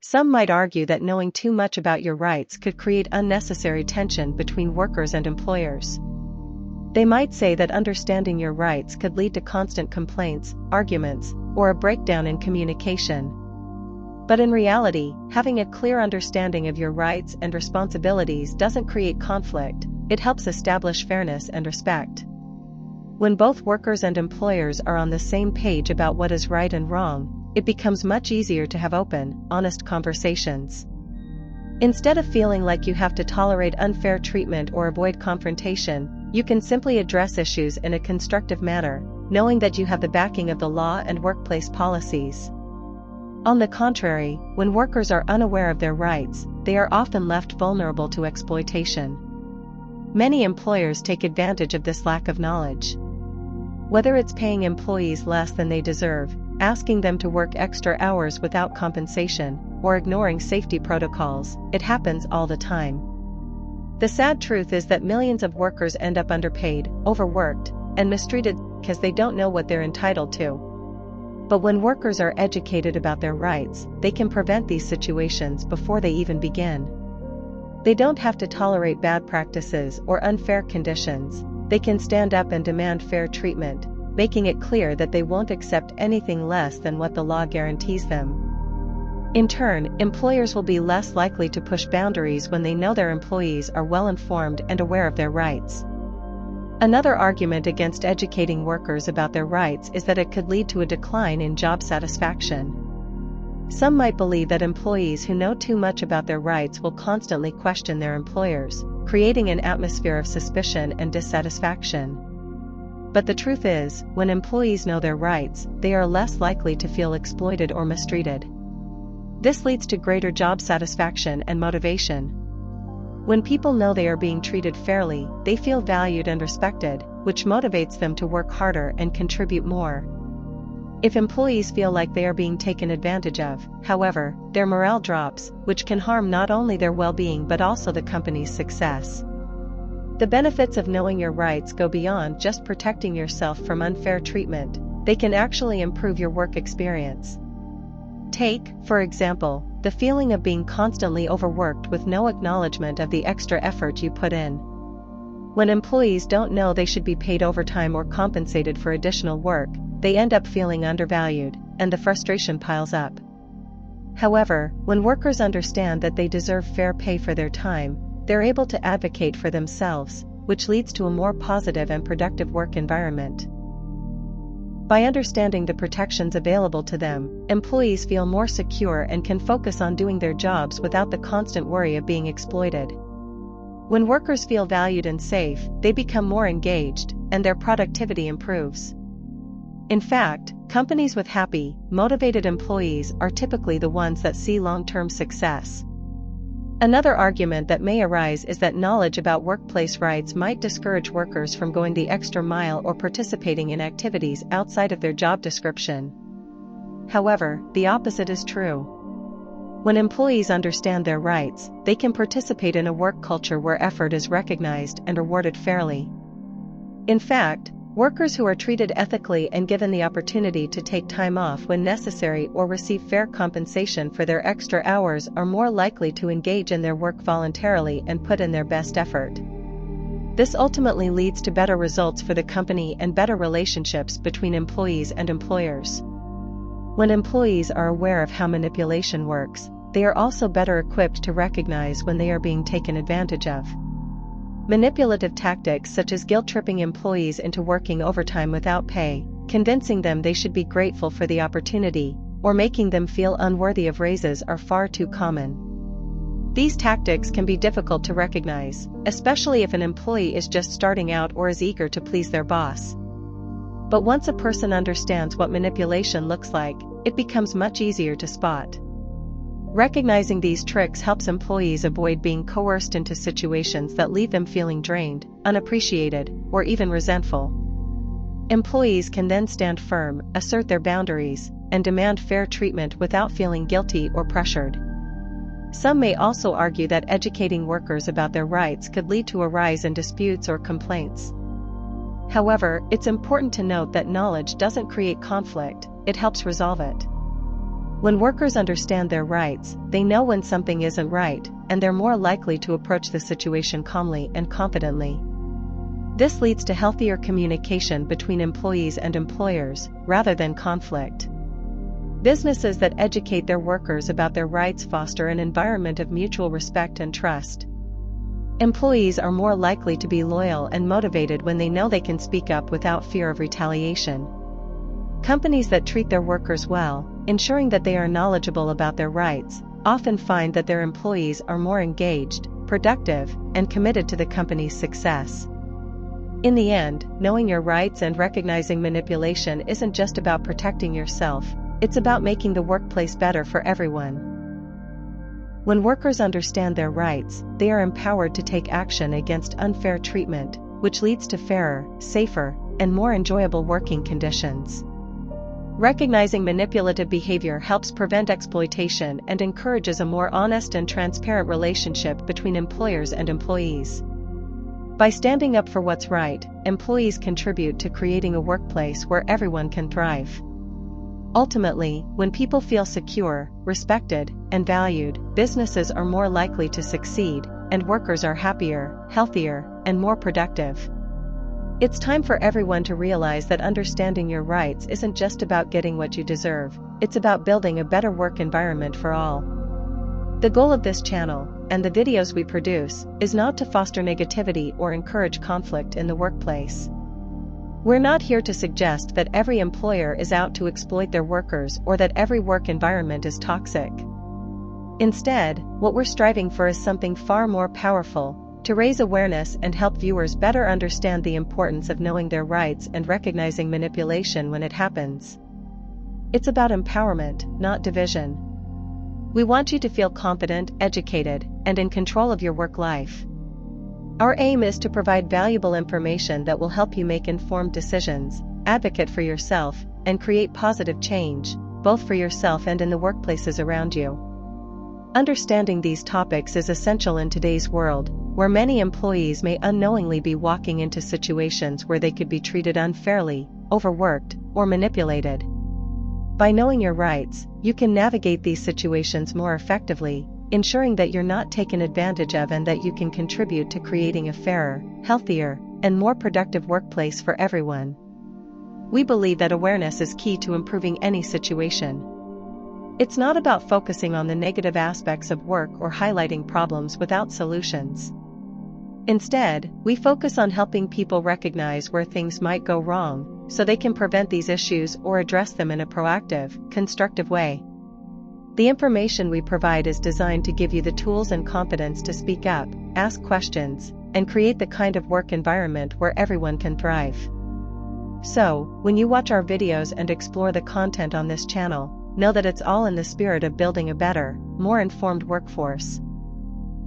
Some might argue that knowing too much about your rights could create unnecessary tension between workers and employers. They might say that understanding your rights could lead to constant complaints, arguments, or a breakdown in communication. But in reality, having a clear understanding of your rights and responsibilities doesn't create conflict, it helps establish fairness and respect. When both workers and employers are on the same page about what is right and wrong, it becomes much easier to have open, honest conversations. Instead of feeling like you have to tolerate unfair treatment or avoid confrontation, you can simply address issues in a constructive manner, knowing that you have the backing of the law and workplace policies. On the contrary, when workers are unaware of their rights, they are often left vulnerable to exploitation. Many employers take advantage of this lack of knowledge. Whether it's paying employees less than they deserve, asking them to work extra hours without compensation, or ignoring safety protocols, it happens all the time. The sad truth is that millions of workers end up underpaid, overworked, and mistreated because they don't know what they're entitled to. But when workers are educated about their rights, they can prevent these situations before they even begin. They don't have to tolerate bad practices or unfair conditions. They can stand up and demand fair treatment, making it clear that they won't accept anything less than what the law guarantees them. In turn, employers will be less likely to push boundaries when they know their employees are well informed and aware of their rights. Another argument against educating workers about their rights is that it could lead to a decline in job satisfaction. Some might believe that employees who know too much about their rights will constantly question their employers, creating an atmosphere of suspicion and dissatisfaction. But the truth is, when employees know their rights, they are less likely to feel exploited or mistreated. This leads to greater job satisfaction and motivation. When people know they are being treated fairly, they feel valued and respected, which motivates them to work harder and contribute more. If employees feel like they are being taken advantage of, however, their morale drops, which can harm not only their well-being but also the company's success. The benefits of knowing your rights go beyond just protecting yourself from unfair treatment. They can actually improve your work experience. Take, for example, the feeling of being constantly overworked with no acknowledgement of the extra effort you put in. When employees don't know they should be paid overtime or compensated for additional work, they end up feeling undervalued, and the frustration piles up. However, when workers understand that they deserve fair pay for their time, they're able to advocate for themselves, which leads to a more positive and productive work environment. By understanding the protections available to them, employees feel more secure and can focus on doing their jobs without the constant worry of being exploited. When workers feel valued and safe, they become more engaged, and their productivity improves. In fact, companies with happy, motivated employees are typically the ones that see long-term success. Another argument that may arise is that knowledge about workplace rights might discourage workers from going the extra mile or participating in activities outside of their job description. However, the opposite is true. When employees understand their rights, they can participate in a work culture where effort is recognized and rewarded fairly. In fact, workers who are treated ethically and given the opportunity to take time off when necessary or receive fair compensation for their extra hours are more likely to engage in their work voluntarily and put in their best effort. This ultimately leads to better results for the company and better relationships between employees and employers. When employees are aware of how manipulation works, they are also better equipped to recognize when they are being taken advantage of. Manipulative tactics such as guilt-tripping employees into working overtime without pay, convincing them they should be grateful for the opportunity, or making them feel unworthy of raises are far too common. These tactics can be difficult to recognize, especially if an employee is just starting out or is eager to please their boss. But once a person understands what manipulation looks like, it becomes much easier to spot. Recognizing these tricks helps employees avoid being coerced into situations that leave them feeling drained, unappreciated, or even resentful. Employees can then stand firm, assert their boundaries, and demand fair treatment without feeling guilty or pressured. Some may also argue that educating workers about their rights could lead to a rise in disputes or complaints. However, it's important to note that knowledge doesn't create conflict, it helps resolve it. When workers understand their rights, they know when something isn't right, and they're more likely to approach the situation calmly and confidently. This leads to healthier communication between employees and employers, rather than conflict. Businesses that educate their workers about their rights foster an environment of mutual respect and trust. Employees are more likely to be loyal and motivated when they know they can speak up without fear of retaliation. Companies that treat their workers well, ensuring that they are knowledgeable about their rights, often find that their employees are more engaged, productive, and committed to the company's success. In the end, knowing your rights and recognizing manipulation isn't just about protecting yourself, it's about making the workplace better for everyone. When workers understand their rights, they are empowered to take action against unfair treatment, which leads to fairer, safer, and more enjoyable working conditions. Recognizing manipulative behavior helps prevent exploitation and encourages a more honest and transparent relationship between employers and employees. By standing up for what's right, employees contribute to creating a workplace where everyone can thrive. Ultimately, when people feel secure, respected, and valued, businesses are more likely to succeed, and workers are happier, healthier, and more productive. It's time for everyone to realize that understanding your rights isn't just about getting what you deserve, it's about building a better work environment for all. The goal of this channel, and the videos we produce, is not to foster negativity or encourage conflict in the workplace. We're not here to suggest that every employer is out to exploit their workers or that every work environment is toxic. Instead, what we're striving for is something far more powerful: to raise awareness and help viewers better understand the importance of knowing their rights and recognizing manipulation when it happens. It's about empowerment, not division. We want you to feel confident, educated, and in control of your work life. Our aim is to provide valuable information that will help you make informed decisions, advocate for yourself, and create positive change, both for yourself and in the workplaces around you. Understanding these topics is essential in today's world, where many employees may unknowingly be walking into situations where they could be treated unfairly, overworked, or manipulated. By knowing your rights, you can navigate these situations more effectively, ensuring that you're not taken advantage of and that you can contribute to creating a fairer, healthier, and more productive workplace for everyone. We believe that awareness is key to improving any situation. It's not about focusing on the negative aspects of work or highlighting problems without solutions. Instead, we focus on helping people recognize where things might go wrong, so they can prevent these issues or address them in a proactive, constructive way. The information we provide is designed to give you the tools and confidence to speak up, ask questions, and create the kind of work environment where everyone can thrive. So, when you watch our videos and explore the content on this channel, know that it's all in the spirit of building a better, more informed workforce.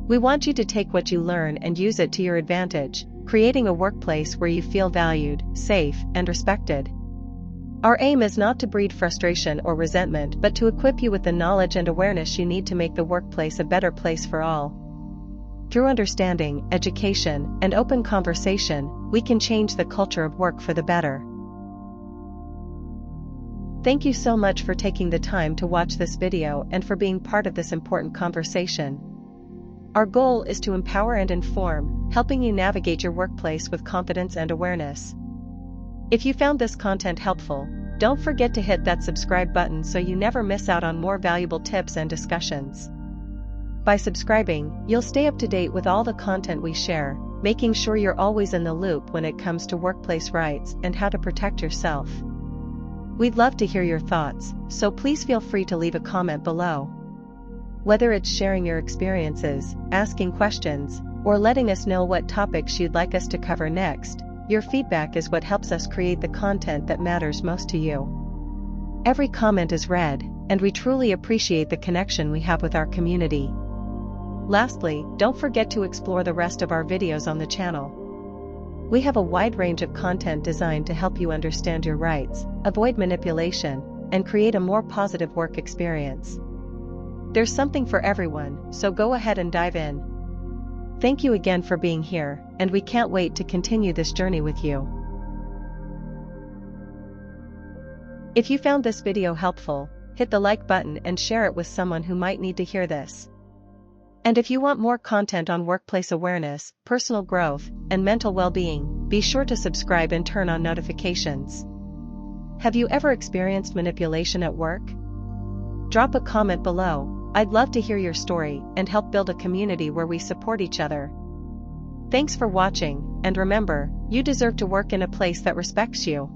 We want you to take what you learn and use it to your advantage, creating a workplace where you feel valued, safe, and respected. Our aim is not to breed frustration or resentment but to equip you with the knowledge and awareness you need to make the workplace a better place for all. Through understanding, education, and open conversation, we can change the culture of work for the better. Thank you so much for taking the time to watch this video and for being part of this important conversation. Our goal is to empower and inform, helping you navigate your workplace with confidence and awareness. If you found this content helpful, don't forget to hit that subscribe button so you never miss out on more valuable tips and discussions. By subscribing, you'll stay up to date with all the content we share, making sure you're always in the loop when it comes to workplace rights and how to protect yourself. We'd love to hear your thoughts, so please feel free to leave a comment below. Whether it's sharing your experiences, asking questions, or letting us know what topics you'd like us to cover next, your feedback is what helps us create the content that matters most to you. Every comment is read, and we truly appreciate the connection we have with our community. Lastly, don't forget to explore the rest of our videos on the channel. We have a wide range of content designed to help you understand your rights, avoid manipulation, and create a more positive work experience. There's something for everyone, so go ahead and dive in. Thank you again for being here, and we can't wait to continue this journey with you. If you found this video helpful, hit the like button and share it with someone who might need to hear this. And if you want more content on workplace awareness, personal growth, and mental well-being, be sure to subscribe and turn on notifications. Have you ever experienced manipulation at work? Drop a comment below. I'd love to hear your story and help build a community where we support each other. Thanks for watching, and remember, you deserve to work in a place that respects you.